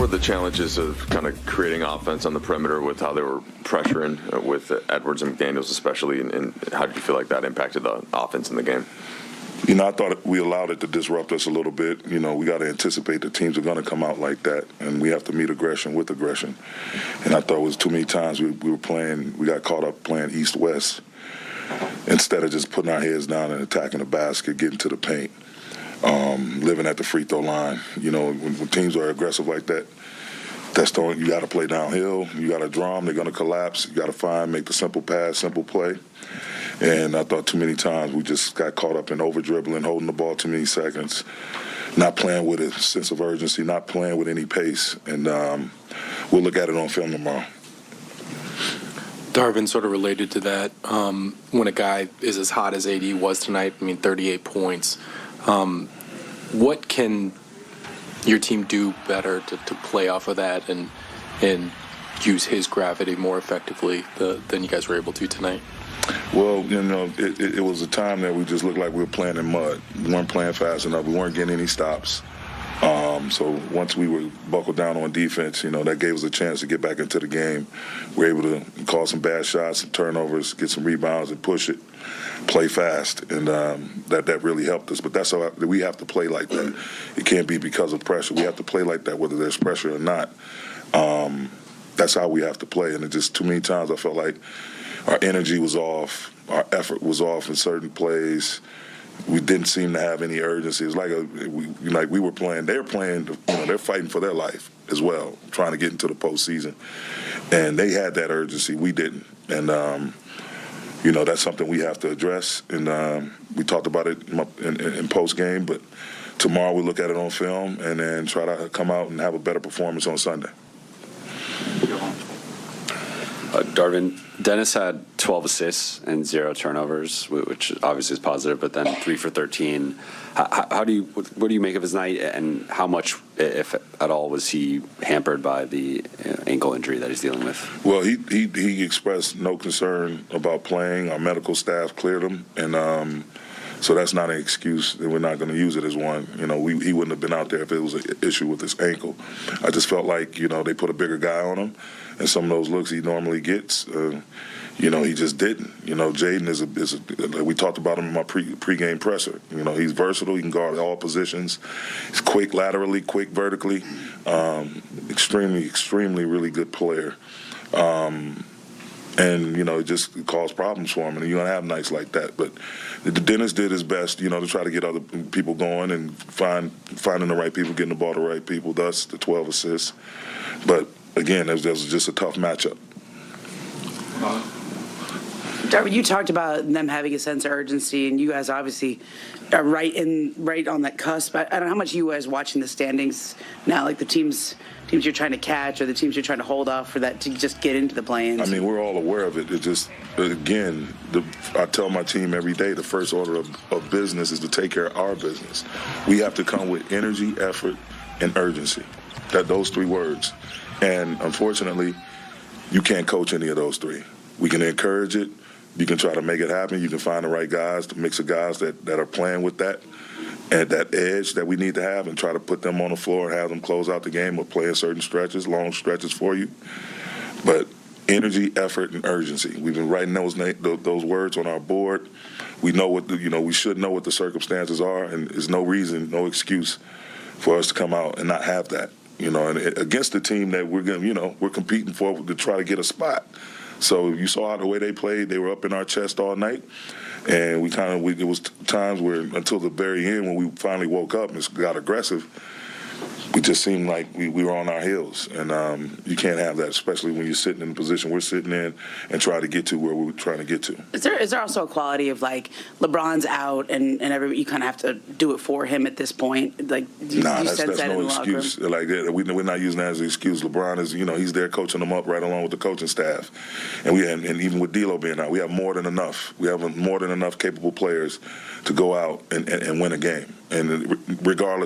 were the challenges of kind of creating offense on the perimeter with how they were pressuring with Edwards and McDaniels especially, and how did you feel like that impacted the offense in the game? I thought we allowed it to disrupt us a little bit. We got to anticipate that teams are going to come out like that, and we have to meet aggression with aggression. And I thought it was too many times we got caught up playing east-west instead of just putting our heads down and attacking the basket, getting to the paint, living at the free throw line. When teams are aggressive like that, you got to play downhill. You got to draw them. They're going to collapse. You got to make the simple pass, simple play. And I thought too many times we just got caught up in over-dribbling, holding the ball too many seconds, not playing with a sense of urgency, not playing with any pace. And we'll look at it on film tomorrow. Darvin, sort of related to that, when a guy is as hot as AD was tonight, 38 points, what can your team do better to play off of that and use his gravity more effectively than you guys were able to tonight? Well, it was a time that we just looked like we were playing in mud. We weren't playing fast enough. We weren't getting any stops. So once we were buckled down on defense, that gave us a chance to get back into the game. We were able to call some bad shots, some turnovers, get some rebounds and push it, play fast. And that really helped us. But that's how we have to play like that. It can't be because of pressure. We have to play like that whether there's pressure or not. That's how we have to play. And it just too many times I felt like our energy was off, our effort was off in certain plays. We didn't seem to have any urgency. It was like we were playing. They're playing. They're fighting for their life as well, trying to get into the postseason. And they had that urgency. We didn't. And that's something we have to address. And we talked about it in post game. But tomorrow we look at it on film and then try to come out and have a better performance on Sunday. Darvin, Dennis had 12 assists and 0 turnovers, which obviously is positive, but then 3 for 13. What do you make of his night, and how much, if at all, was he hampered by the ankle injury that he's dealing with? Well, he expressed no concern about playing. Our medical staff cleared him, and so that's not an excuse, and we're not going to use it as one. He wouldn't have been out there if it was an issue with his ankle. I just felt like, they put a bigger guy on him, and some of those looks he normally gets, he just didn't. Jaden is we talked about him in my pregame presser. He's versatile. He can guard all positions. He's quick laterally, quick vertically. Extremely really good player. And, it just caused problems for him. And you're going to have nights like that. But Dennis did his best, to try to get other people going and finding the right people, getting the ball to the right people, thus the 12 assists. But, again, that was just a tough matchup. Darvin, you talked about them having a sense of urgency, and you guys obviously are right on that cusp. I don't know how much you guys watching the standings now, like the teams you're trying to catch or the teams you're trying to hold off for that to just get into the play-ins. We're all aware of it. It just, again, I tell my team every day the first order of business is to take care of our business. We have to come with energy, effort, and urgency. Those 3 words. And unfortunately, you can't coach any of those 3. We can encourage it. You can try to make it happen. You can find the right guys, the mix of guys that are playing with that and that edge that we need to have, and try to put them on the floor and have them close out the game or play in certain stretches, long stretches for you. But energy, effort, and urgency. We've been writing those words on our board. We know we should know what the circumstances are, and there's no reason, no excuse for us to come out and not have that. And against the team that we're competing for to try to get a spot. So you saw the way they played. They were up in our chest all night. And it was times where until the very end when we finally woke up and got aggressive, we just seemed like we were on our heels. And you can't have that, especially when you're sitting in the position we're sitting in and try to get to where we're trying to get to. Is there also a quality of, like, LeBron's out and you kind of have to do it for him at this point? Like, that's no excuse. Like, we're not using that as an excuse. LeBron is, he's there coaching them up right along with the coaching staff. And even with D'Lo being out, we have more than enough. We have more than enough capable players to go out and win a game. And regardless